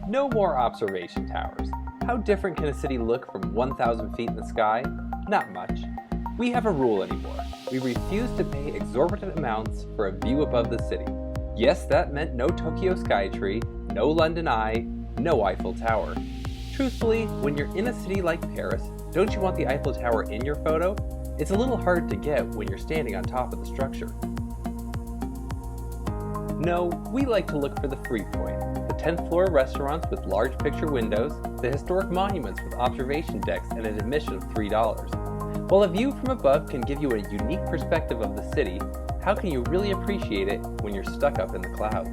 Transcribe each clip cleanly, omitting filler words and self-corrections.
No more observation towers. How different can a city look from 1,000 feet in the sky? Not much. We have a rule anymore. We refuse to pay exorbitant amounts for a view above the city. Yes, that meant no Tokyo Skytree, no London Eye, no Eiffel Tower. Truthfully, when you're in a city like Paris, don't you want the Eiffel Tower in your photo? It's a little hard to get when you're standing on top of the structure. No, we like to look for the free point. The 10th floor restaurants with large picture windows, the historic monuments with observation decks and an admission of $3. While a view from above can give you a unique perspective of the city, how can you really appreciate it when you're stuck up in the clouds?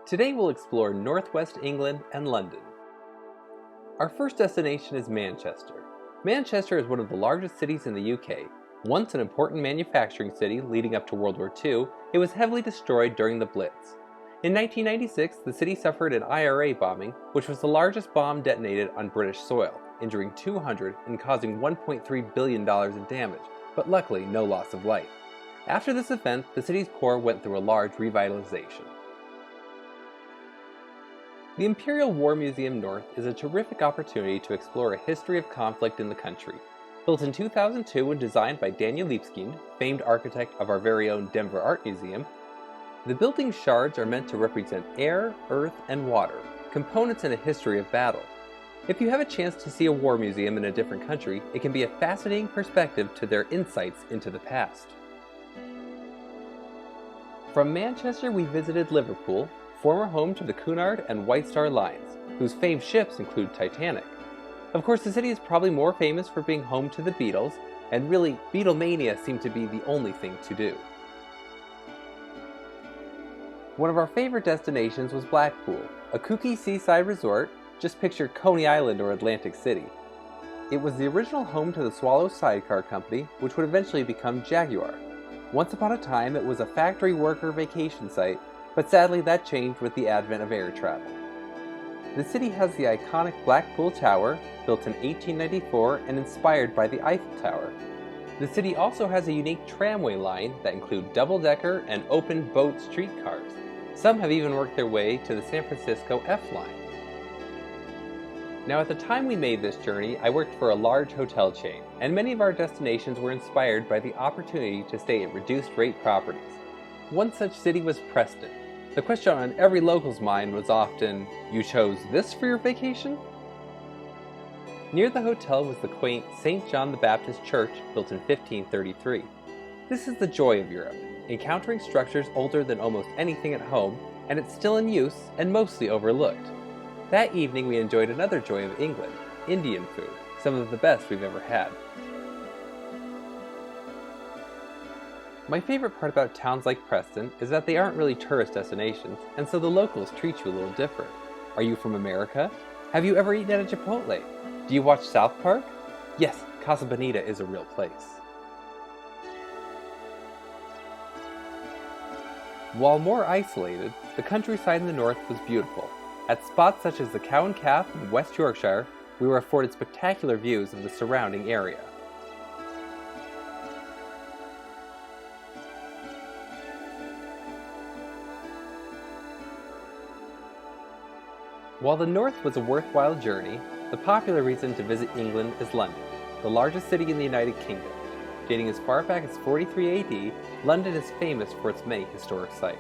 Today we'll explore northwest England and London. Our first destination is Manchester. Manchester is one of the largest cities in the UK. Once an important manufacturing city leading up to World War II, it was heavily destroyed during the Blitz. In 1996, the city suffered an IRA bombing, which was the largest bomb detonated on British soil, injuring 200 and causing $1.3 billion in damage, but luckily no loss of life. After this event, the city's core went through a large revitalization. The Imperial War Museum North is a terrific opportunity to explore a history of conflict in the country. Built in 2002 and designed by Daniel Libeskind, famed architect of our very own Denver Art Museum, the building's shards are meant to represent air, earth, and water, components in a history of battle. If you have a chance to see a war museum in a different country, it can be a fascinating perspective to their insights into the past. From Manchester, we visited Liverpool, former home to the Cunard and White Star Lines, whose famed ships include Titanic. Of course, the city is probably more famous for being home to the Beatles, and really, Beatlemania seemed to be the only thing to do. One of our favorite destinations was Blackpool, a kooky seaside resort. Just picture Coney Island or Atlantic City. It was the original home to the Swallow Sidecar Company, which would eventually become Jaguar. Once upon a time, it was a factory worker vacation site, but sadly that changed with the advent of air travel. The city has the iconic Blackpool Tower, built in 1894 and inspired by the Eiffel Tower. The city also has a unique tramway line that include double-decker and open boat streetcars. Some have even worked their way to the San Francisco F line. Now, at the time we made this journey, I worked for a large hotel chain, and many of our destinations were inspired by the opportunity to stay at reduced-rate properties. One such city was Preston. The question on every local's mind was often, "You chose this for your vacation?" Near the hotel was the quaint St. John the Baptist Church, built in 1533. This is the joy of Europe, encountering structures older than almost anything at home, and it's still in use and mostly overlooked. That evening we enjoyed another joy of England, Indian food, some of the best we've ever had. My favorite part about towns like Preston is that they aren't really tourist destinations, and so the locals treat you a little different. Are you from America? Have you ever eaten at a Chipotle? Do you watch South Park? Yes, Casa Bonita is a real place. While more isolated, the countryside in the north was beautiful. At spots such as the Cow and Calf in West Yorkshire, we were afforded spectacular views of the surrounding area. While the north was a worthwhile journey, the popular reason to visit England is London, the largest city in the United Kingdom. Dating as far back as 43 AD, London is famous for its many historic sites.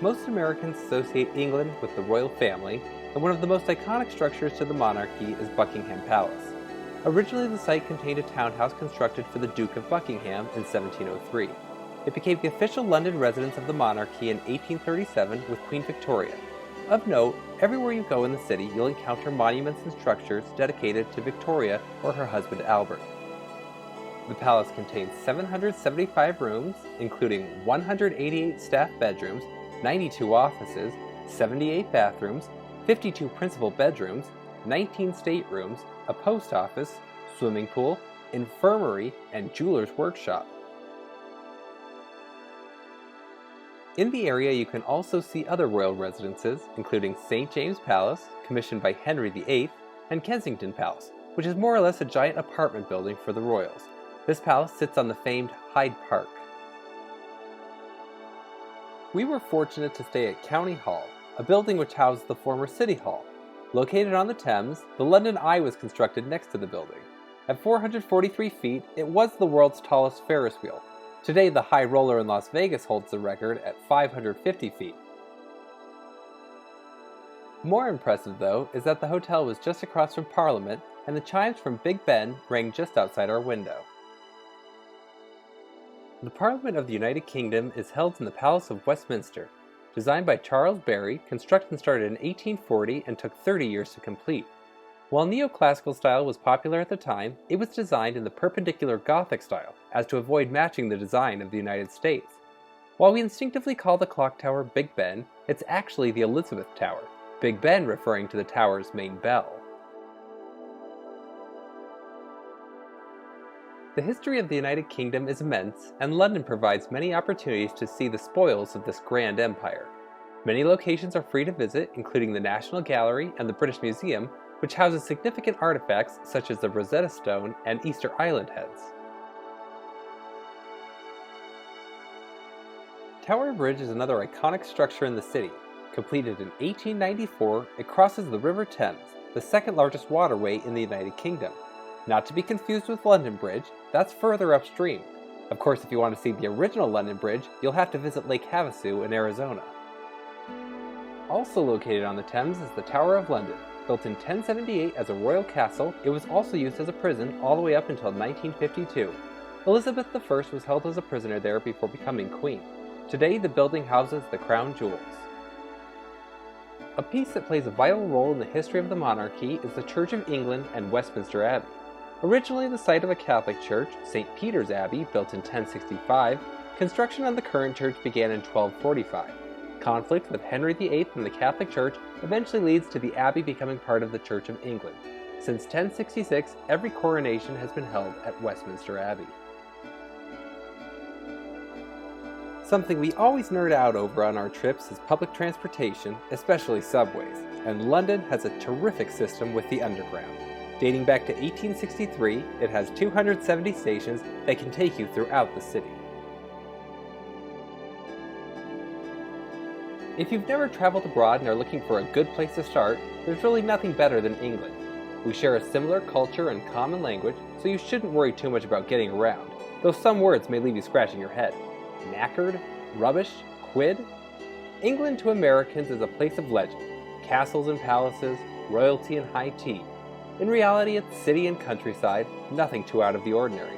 Most Americans associate England with the royal family, and one of the most iconic structures to the monarchy is Buckingham Palace. Originally, the site contained a townhouse constructed for the Duke of Buckingham in 1703. It became the official London residence of the monarchy in 1837 with Queen Victoria. Of note, everywhere you go in the city, you'll encounter monuments and structures dedicated to Victoria or her husband Albert. The palace contains 775 rooms, including 188 staff bedrooms, 92 offices, 78 bathrooms, 52 principal bedrooms, 19 staterooms, a post office, swimming pool, infirmary, and jeweler's workshop. In the area you can also see other royal residences, including St. James Palace, commissioned by Henry VIII, and Kensington Palace, which is more or less a giant apartment building for the royals. This palace sits on the famed Hyde Park. We were fortunate to stay at County Hall, a building which housed the former City Hall. Located on the Thames, the London Eye was constructed next to the building. At 443 feet, it was the world's tallest Ferris wheel. Today, the High Roller in Las Vegas holds the record at 550 feet. More impressive, though, is that the hotel was just across from Parliament, and the chimes from Big Ben rang just outside our window. The Parliament of the United Kingdom is held in the Palace of Westminster. Designed by Charles Barry, construction started in 1840 and took 30 years to complete. While neoclassical style was popular at the time, it was designed in the perpendicular Gothic style, as to avoid matching the design of the United States. While we instinctively call the clock tower Big Ben, it's actually the Elizabeth Tower, Big Ben referring to the tower's main bell. The history of the United Kingdom is immense, and London provides many opportunities to see the spoils of this grand empire. Many locations are free to visit, including the National Gallery and the British Museum, which houses significant artifacts such as the Rosetta Stone and Easter Island heads. Tower Bridge is another iconic structure in the city. Completed in 1894, it crosses the River Thames, the second largest waterway in the United Kingdom. Not to be confused with London Bridge, that's further upstream. Of course, if you want to see the original London Bridge, you'll have to visit Lake Havasu in Arizona. Also located on the Thames is the Tower of London. Built in 1078 as a royal castle, it was also used as a prison all the way up until 1952. Elizabeth I was held as a prisoner there before becoming queen. Today, the building houses the crown jewels. A piece that plays a vital role in the history of the monarchy is the Church of England and Westminster Abbey. Originally the site of a Catholic church, St. Peter's Abbey, built in 1065, construction on the current church began in 1245. Conflict with Henry VIII and the Catholic Church eventually leads to the Abbey becoming part of the Church of England. Since 1066, every coronation has been held at Westminster Abbey. Something we always nerd out over on our trips is public transportation, especially subways, and London has a terrific system with the Underground. Dating back to 1863, it has 270 stations that can take you throughout the city. If you've never traveled abroad and are looking for a good place to start, there's really nothing better than England. We share a similar culture and common language, so you shouldn't worry too much about getting around, though some words may leave you scratching your head. Knackered? Rubbish? Quid? England to Americans is a place of legend. Castles and palaces, royalty and high tea. In reality, it's city and countryside, nothing too out of the ordinary.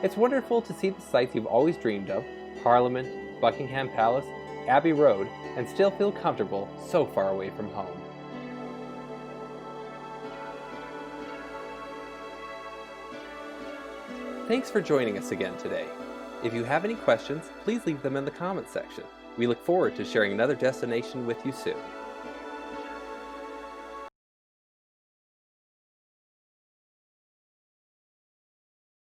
It's wonderful to see the sights you've always dreamed of, Parliament, Buckingham Palace, Abbey Road, and still feel comfortable so far away from home. Thanks for joining us again today. If you have any questions, please leave them in the comments section. We look forward to sharing another destination with you soon.